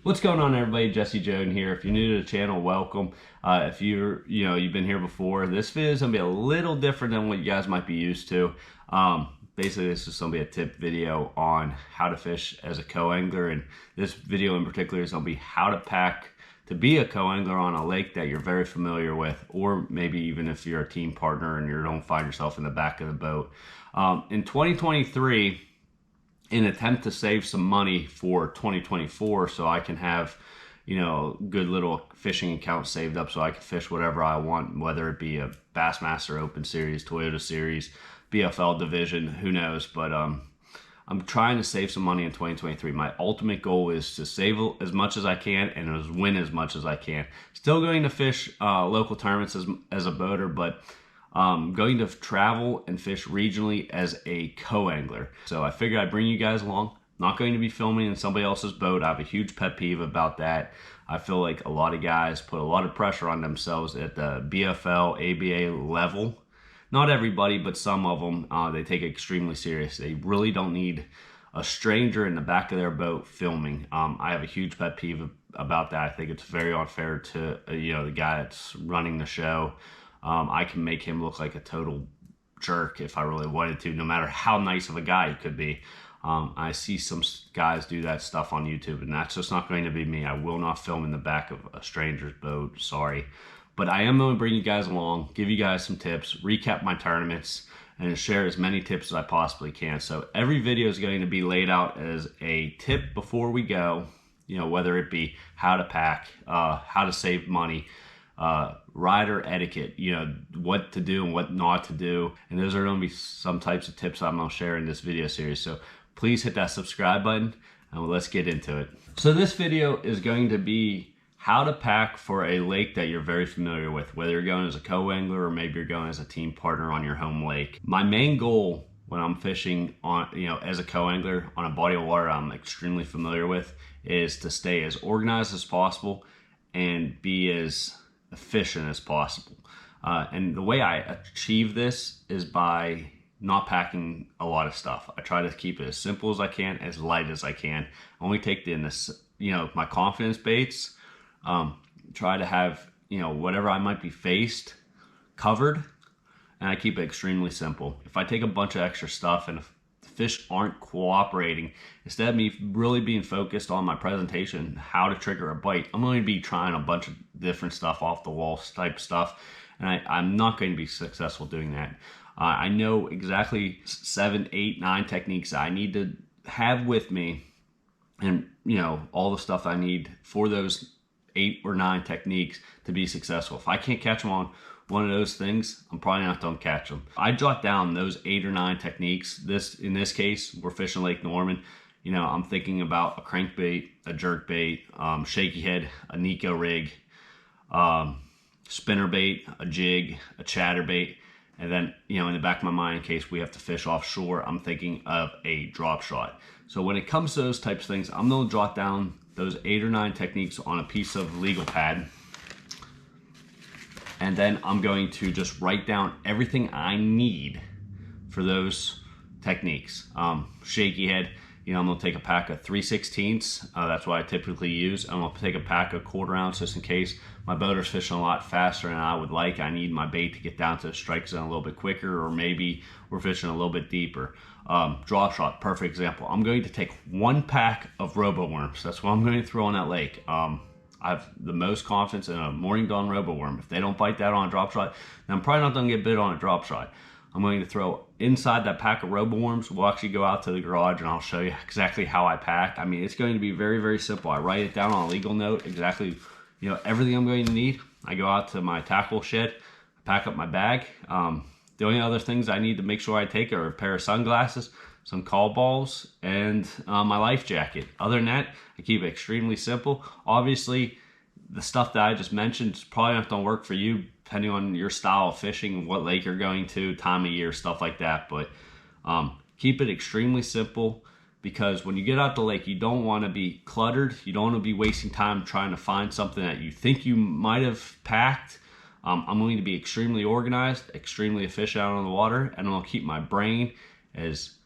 What's going on, everybody? Jesse Joan here. If you're new to the channel, welcome. If you've been here before, this video is gonna be a little different than what you guys might be used to. Basically, this is gonna be a tip video on how to fish as a co-angler, and this video in particular is gonna be how to pack to be a co-angler on a lake that you're very familiar with, or maybe even if you're a team partner and you don't find yourself in the back of the boat. In 2023. In an attempt to save some money for 2024 so I can have, good little fishing account saved up so I can fish whatever I want, whether it be a Bassmaster Open Series, Toyota Series, BFL Division, who knows. But I'm trying to save some money in 2023. My ultimate goal is to save as much as I can and win as much as I can. Still going to fish local tournaments as a boater, but going to travel and fish regionally as a co-angler. So I figured I'd bring you guys along. Not going to be filming in somebody else's boat. I have a huge pet peeve about that. I feel like a lot of guys put a lot of pressure on themselves at the BFL, ABA level. Not everybody, but some of them, they take it extremely serious. They really don't need a stranger in the back of their boat filming. I have a huge pet peeve about that. I think it's very unfair to the guy that's running the show. I can make him look like a total jerk if I really wanted to, no matter how nice of a guy he could be. I see some guys do that stuff on YouTube, and that's just not going to be me. I will not film in the back of a stranger's boat, sorry. But I am going to bring you guys along, give you guys some tips, recap my tournaments, and share as many tips as I possibly can. So every video is going to be laid out as a tip before we go, whether it be how to pack, how to save money, rider etiquette, what to do and what not to do. And those are going to be some types of tips I'm going to share in this video series. So please hit that subscribe button and let's get into it. So this video is going to be how to pack for a lake that you're very familiar with, whether you're going as a co-angler or maybe you're going as a team partner on your home lake. My main goal when I'm fishing on, as a co-angler on a body of water I'm extremely familiar with is to stay as organized as possible and be as efficient as possible. And the way I achieve this is by not packing a lot of stuff. I try to keep it as simple as I can, as light as I can. I only take my confidence baits, try to have, whatever I might be faced covered, and I keep it extremely simple. If I take a bunch of extra stuff and if the fish aren't cooperating, instead of me really being focused on my presentation, how to trigger a bite, I'm going to be trying a bunch of different stuff, off the wall type stuff, and I'm not going to be successful doing that. I know exactly 7, 8, 9 techniques I need to have with me, and all the stuff I need for those 8 or 9 techniques to be successful. If I can't catch them on one of those things, I'm probably not going to catch them. I jot down those 8 or 9 techniques. In this case, we're fishing Lake Norman. I'm thinking about a crankbait, a jerkbait, shaky head, a Nico rig, spinnerbait, a jig, a chatterbait, and then in the back of my mind, in case we have to fish offshore, I'm thinking of a drop shot. So when it comes to those types of things, I'm going to jot down those 8 or 9 techniques on a piece of legal pad. And then I'm going to just write down everything I need for those techniques. Shaky head, I'm going to take a pack of 3/16. That's what I typically use. I'm going to take a pack of 1/4 ounce just in case my boater's fishing a lot faster than I would like. I need my bait to get down to the strike zone a little bit quicker, or maybe we're fishing a little bit deeper. Draw shot, perfect example. I'm going to take 1 pack of robo worms. That's what I'm going to throw on that lake. I have the most confidence in a morning dawn robo worm. If they don't bite that on a drop shot, then I'm probably not going to get bit on a drop shot. I'm going to throw inside that pack of robo worms. We'll actually go out to the garage and I'll show you exactly how I pack. I mean, it's going to be very, very simple. I write it down on a legal note, exactly, everything I'm going to need. I go out to my tackle shed, pack up my bag. The only other things I need to make sure I take are a pair of sunglasses, some call balls, and my life jacket. Other than that, I keep it extremely simple. Obviously, the stuff that I just mentioned is probably not going to work for you, depending on your style of fishing, what lake you're going to, time of year, stuff like that. But keep it extremely simple, because when you get out the lake, you don't want to be cluttered. You don't want to be wasting time trying to find something that you think you might have packed. I'm going to be extremely organized, extremely efficient out on the water, and I'm going to keep my brain as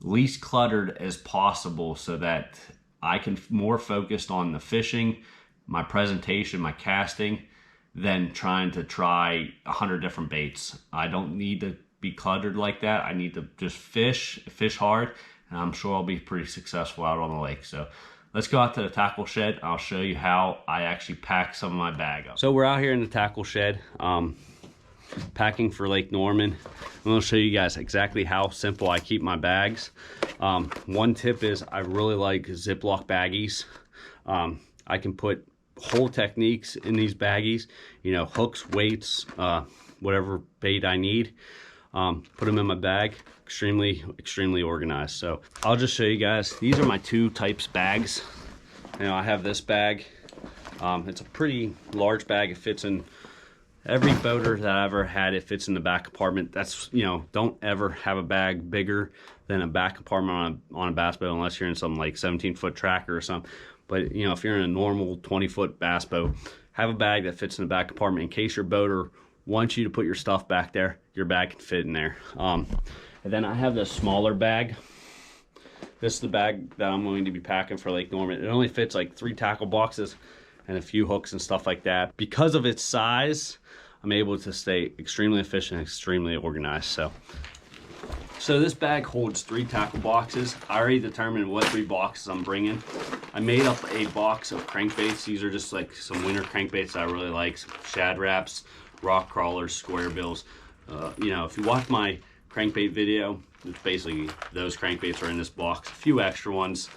least cluttered as possible so that I can more focused on the fishing, my presentation, my casting, than trying to try 100 different baits. I don't need to be cluttered like that. I need to just fish hard, and I'm sure I'll be pretty successful out on the lake. So let's go out to the tackle shed. I'll show you how I actually pack some of my bag up. So we're out here in the tackle shed, packing for Lake Norman. I'm gonna show you guys exactly how simple I keep my bags. One tip is I really like Ziploc baggies. I can put whole techniques in these baggies, you know, hooks, weights, whatever bait I need. Put them in my bag, extremely organized. So I'll just show you guys, these are my two types bags. You know, I have this bag. It's a pretty large bag. It fits in every boater that I ever had. It fits in the back compartment. That's, you know, don't ever have a bag bigger than a back compartment on a bass boat unless you're in some like 17-foot tracker or something. But, you know, if you're in a normal 20-foot bass boat, have a bag that fits in the back compartment in case your boater wants you to put your stuff back there. Your bag can fit in there. And then I have this smaller bag. This is the bag that I'm going to be packing for Lake Norman. It only fits like 3 tackle boxes and a few hooks and stuff like that. Because of its size, I'm able to stay extremely efficient, extremely organized. So this bag holds 3 tackle boxes. I already determined what 3 boxes I'm bringing. I made up a box of crankbaits. These are just like some winter crankbaits I really like. Some shad wraps, rock crawlers, square bills. You know, if you watch my crankbait video, it's basically those crankbaits are in this box. A few extra ones.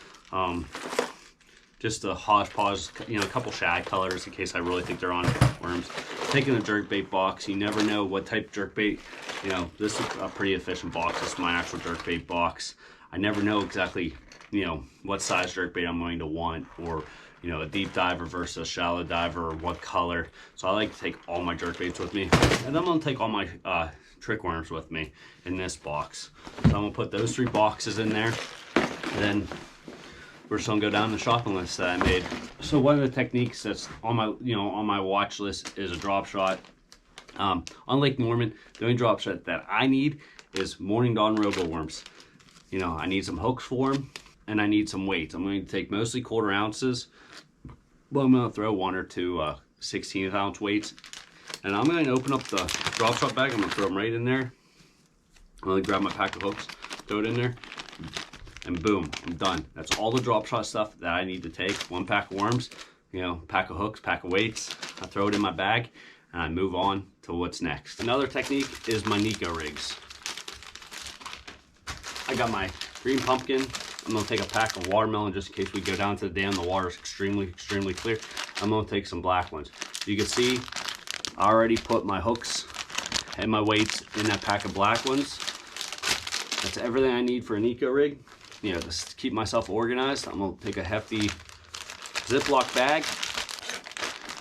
Just a hodgepodge, you know, a couple shad colors in case I really think they're on worms. Taking a jerkbait box, you never know what type of jerkbait. You know, this is a pretty efficient box. This is my actual jerkbait box. I never know exactly, you know, what size jerkbait I'm going to want, or, you know, a deep diver versus a shallow diver, or what color. So I like to take all my jerkbaits with me, and then I'm gonna take all my trick worms with me in this box. So I'm gonna put those 3 boxes in there, and then we're just gonna go down the shopping list that I made. So one of the techniques that's on my, you know, on my watch list is a drop shot. On Lake Norman, the only drop shot that I need is Morning Dawn robo worms. You know, I need some hooks for them, and I need some weights. I'm going to take mostly 1/4 ounces, but I'm going to throw 1 or 2 16th ounce weights. And I'm going to open up the drop shot bag. I'm going to throw them right in there. I'm going to grab my pack of hooks, throw it in there, and boom, I'm done. That's all the drop shot stuff that I need to take. 1 pack of worms, you know, pack of hooks, pack of weights. I throw it in my bag, and I move on to what's next. Another technique is my Nico rigs. I got my green pumpkin. I'm gonna take a pack of watermelon just in case we go down to the dam. The water is extremely clear. I'm gonna take some black ones. You can see I already put my hooks and my weights in that pack of black ones. That's everything I need for a Nico rig. You know, just to keep myself organized, I'm gonna take a hefty Ziploc bag,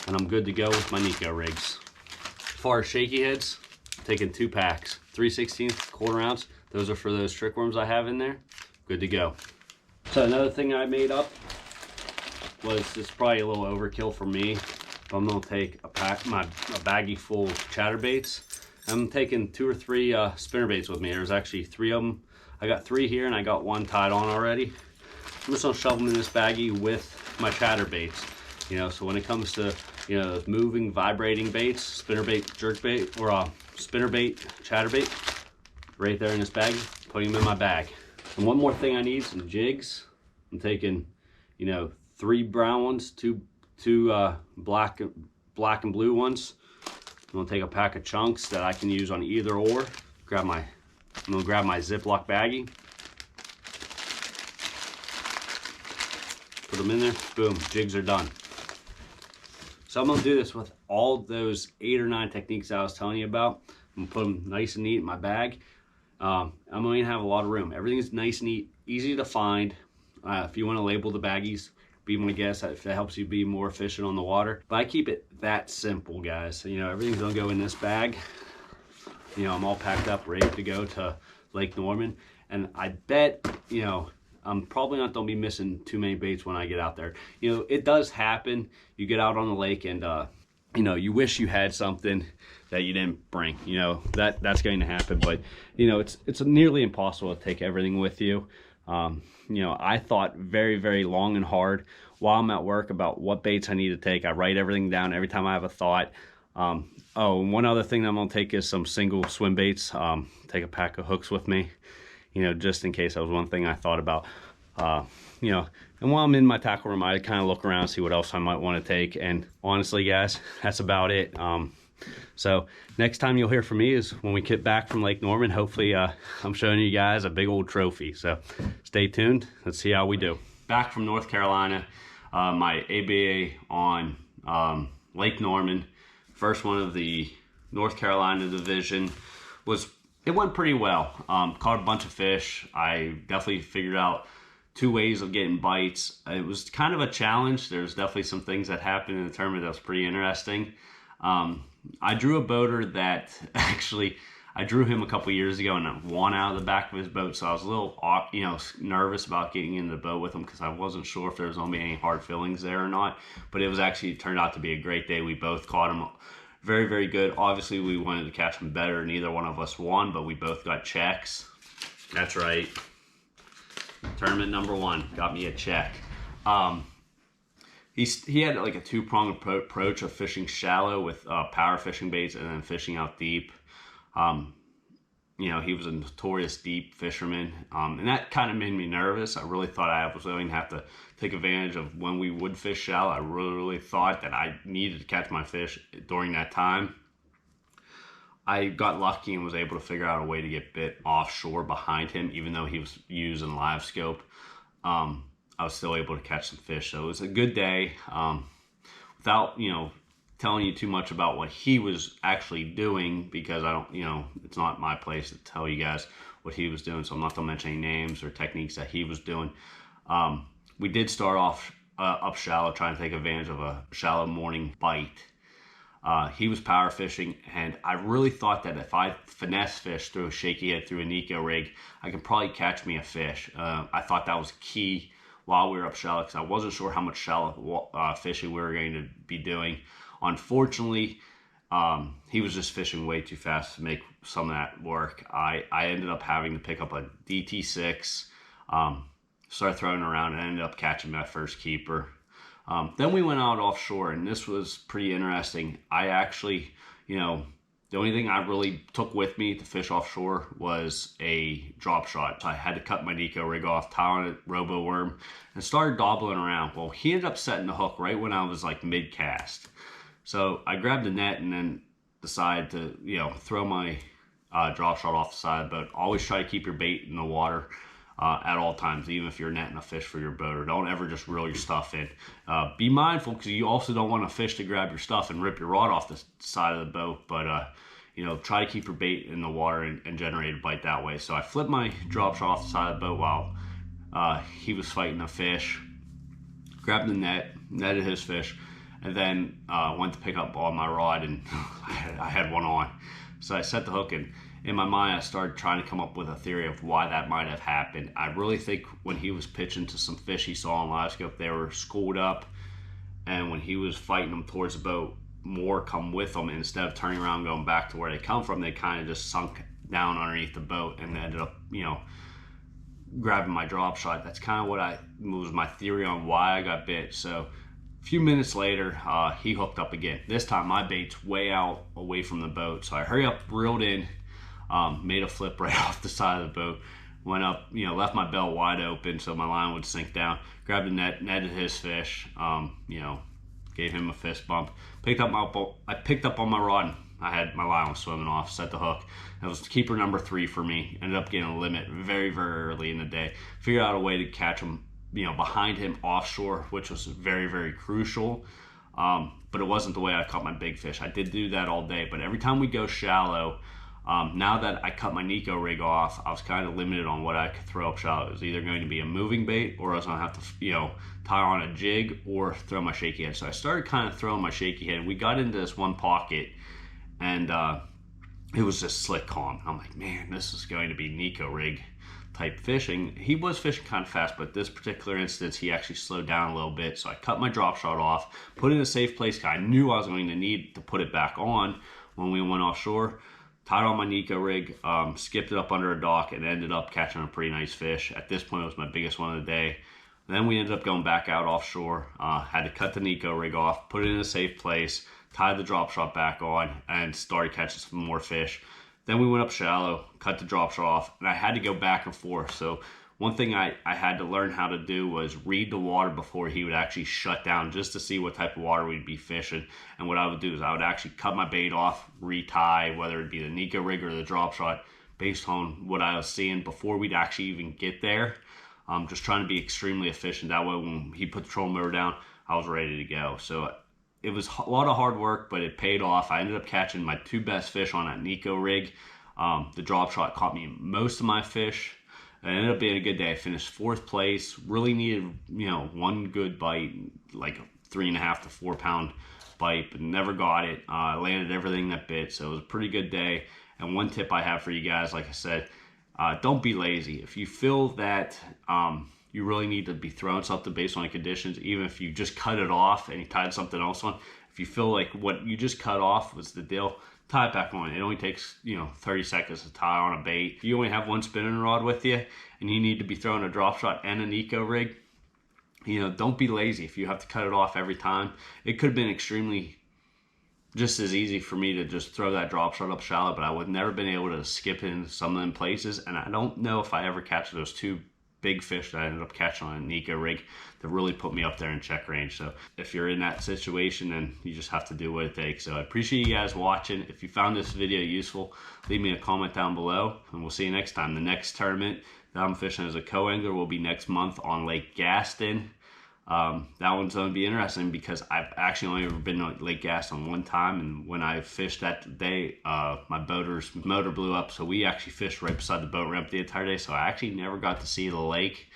and I'm good to go with my Nico rigs. As far as shaky heads, I'm taking 2 packs, 3/16, 1/4 ounce. Those are for those trick worms I have in there. Good to go. So another thing I made up was, it's probably a little overkill for me, but I'm gonna take a baggie full of chatterbaits. I'm taking 2 or 3 spinnerbaits with me. There's actually 3 of them. I got 3 here, and I got 1 tied on already. I'm just gonna shove them in this baggie with my chatterbaits. You know, so when it comes to, you know, moving, vibrating baits, spinnerbait, jerkbait, or spinnerbait, chatterbait, right there in this bag, putting them in my bag. And one more thing I need, some jigs. I'm taking, you know, 3 brown ones, 2 black and blue ones. I'm gonna take a pack of chunks that I can use on either or. I'm gonna grab my Ziploc baggie. Put them in there, boom, jigs are done. So I'm gonna do this with all those 8 or 9 techniques I was telling you about. I'm gonna put them nice and neat in my bag. I'm going to have a lot of room. Everything is nice and neat, easy to find. If you want to label the baggies, be my guest if that helps you be more efficient on the water. But I keep it that simple, guys. So, you know, everything's gonna go in this bag. You know, I'm all packed up, ready to go to Lake Norman. And I bet, you know, I'm probably not gonna be missing too many baits when I get out there. You know, it does happen. You get out on the lake and you know, you wish you had something that you didn't bring. You know, that's going to happen. But you know, it's nearly impossible to take everything with you. You know, I thought very, very long and hard while I'm at work about what baits I need to take. I write everything down every time I have a thought. Oh, and one other thing that I'm gonna take is some single swim baits. Take a pack of hooks with me, you know, just in case. That was one thing I thought about. You know, and while I'm in my tackle room, I kind of look around, see what else I might want to take. And honestly, guys, that's about it. So next time you'll hear from me is when we get back from Lake Norman. Hopefully I'm showing you guys a big old trophy. So stay tuned. Let's see how we do. Back from North Carolina, my ABA on Lake Norman. First one of the North Carolina division it went pretty well. Caught a bunch of fish. I definitely figured out 2 ways of getting bites. It was kind of a challenge. There's definitely some things that happened in the tournament that was pretty interesting. I drew a boater that actually, I drew him a couple years ago and won out of the back of his boat. So I was a little, you know, nervous about getting in the boat with him because I wasn't sure if there was going to be any hard feelings there or not. But it was actually turned out to be a great day. We both caught him very, very good. Obviously, we wanted to catch him better. Neither one of us won, but we both got checks. That's right. Tournament number 1 got me a check. He had like a 2-pronged approach of fishing shallow with power fishing baits and then fishing out deep. You know, he was a notorious deep fisherman, and that kind of made me nervous. I really thought I was going to have to take advantage of when we would fish shallow. I really thought that I needed to catch my fish during that time. I got lucky and was able to figure out a way to get bit offshore behind him, even though he was using live scope. I was still able to catch some fish, so it was a good day. Without, you know, telling you too much about what he was actually doing, because I don't, you know, it's not my place to tell you guys what he was doing, so I'm not going to mention any names or techniques that he was doing. We did start off up shallow, trying to take advantage of a shallow morning bite. He was power fishing, and I really thought that if I finesse fish through a shaky head through a Nico rig, I could probably catch me a fish. I thought that was key while we were up shallow, because I wasn't sure how much shallow fishing we were going to be doing. Unfortunately, he was just fishing way too fast to make some of that work. I ended up having to pick up a DT6, start throwing around, and ended up catching my first keeper. Then we went out offshore, and this was pretty interesting. I actually, you know, the only thing I really took with me to fish offshore was a drop shot. So I had to cut my Nico rig off, tie on a robo worm, and started dobbling around. Well, he ended up setting the hook right when I was like mid-cast. So I grabbed the net and then decided to, you know, throw my drop shot off the side of the boat. Always try to keep your bait in the water at all times, even if you're netting a fish for your boat, or don't ever just reel your stuff in. Be mindful, because you also don't want a fish to grab your stuff and rip your rod off the side of the boat, but you know, try to keep your bait in the water and generate a bite that way. So I flipped my drop shot off the side of the boat while he was fighting a fish, grabbed the net, netted his fish, and then went to pick up on my rod, and I had one on. So I set the hook, and in my mind, I started trying to come up with a theory of why that might have happened. I really think when he was pitching to some fish he saw on live scope, they were schooled up, and when he was fighting them towards the boat, more come with them. Instead of turning around and going back to where they come from, they kind of just sunk down underneath the boat and ended up, you know, grabbing my drop shot. That's kind of what was my theory on why I got bit. So a few minutes later, he hooked up again. This time my bait's way out away from the boat, so I hurry up, reeled in, made a flip right off the side of the boat, went up, you know, left my belt wide open so my line would sink down, grabbed the net, netted his fish, you know, gave him a fist bump, I picked up on my rod, and I had my line was swimming off, set the hook. That was keeper number 3 for me. Ended up getting a limit very, very early in the day. Figured out a way to catch him, you know, behind him offshore, which was very, very crucial. But it wasn't the way I caught my big fish. I did do that all day, but every time we go shallow, now that I cut my Nico rig off, I was kind of limited on what I could throw up shallow. It was either going to be a moving bait, or I was going to have to, you know, tie on a jig or throw my shaky head. So I started kind of throwing my shaky head. We got into this one pocket, and it was just slick calm. I'm like, man, this is going to be Nico rig type fishing. He was fishing kind of fast, but this particular instance, he actually slowed down a little bit. So I cut my drop shot off, put it in a safe place. I knew I was going to need to put it back on when we went offshore. tied on my Nico rig, skipped it up under a dock, and ended up catching a pretty nice fish. At this point, it was my biggest one of the day. Then we ended up going back out offshore, had to cut the Nico rig off, put it in a safe place, tied the drop shot back on, and started catching some more fish. Then we went up shallow, cut the drop shot off, and I had to go back and forth. So one thing I had to learn how to do was read the water before he would actually shut down, just to see what type of water we'd be fishing. And what I would do is I would actually cut my bait off, retie, whether it be the Nico rig or the drop shot, based on what I was seeing before we'd actually even get there. Just trying to be extremely efficient. That way when he put the trolling motor down, I was ready to go. So it was a lot of hard work, but it paid off. I ended up catching my 2 best fish on that Nico rig. The drop shot caught me most of my fish. It ended up being a good day. I finished 4th place. Really needed, one good bite, like a 3.5 to 4 pound bite, but never got it. I landed everything that bit, so it was a pretty good day. And one tip I have for you guys, like I said, don't be lazy. If you feel that you really need to be throwing something based on the conditions, even if you just cut it off and you tied something else on, if you feel like what you just cut off was the deal, tie it back on. It only takes 30 seconds to tie on a bait. If you only have one spinning rod with you and you need to be throwing a drop shot and a Nico rig, don't be lazy. If you have to cut it off every time, it could have been extremely just as easy for me to just throw that drop shot up shallow, but I would never been able to skip in some of them places. And I don't know if I ever catch those 2 big fish that I ended up catching on a Nico rig that really put me up there in check range. So if you're in that situation, then you just have to do what it takes. So I appreciate you guys watching. If you found this video useful, leave me a comment down below, and we'll see you next time. The next tournament that I'm fishing as a co-angler will be next month on Lake Gaston. That one's going to be interesting because I've actually only ever been on Lake Gaston one time, and when I fished that day, my boater's motor blew up, so we actually fished right beside the boat ramp the entire day, so I actually never got to see the lake.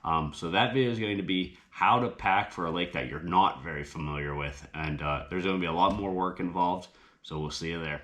So that video is going to be how to pack for a lake that you're not very familiar with, and there's going to be a lot more work involved, so we'll see you there.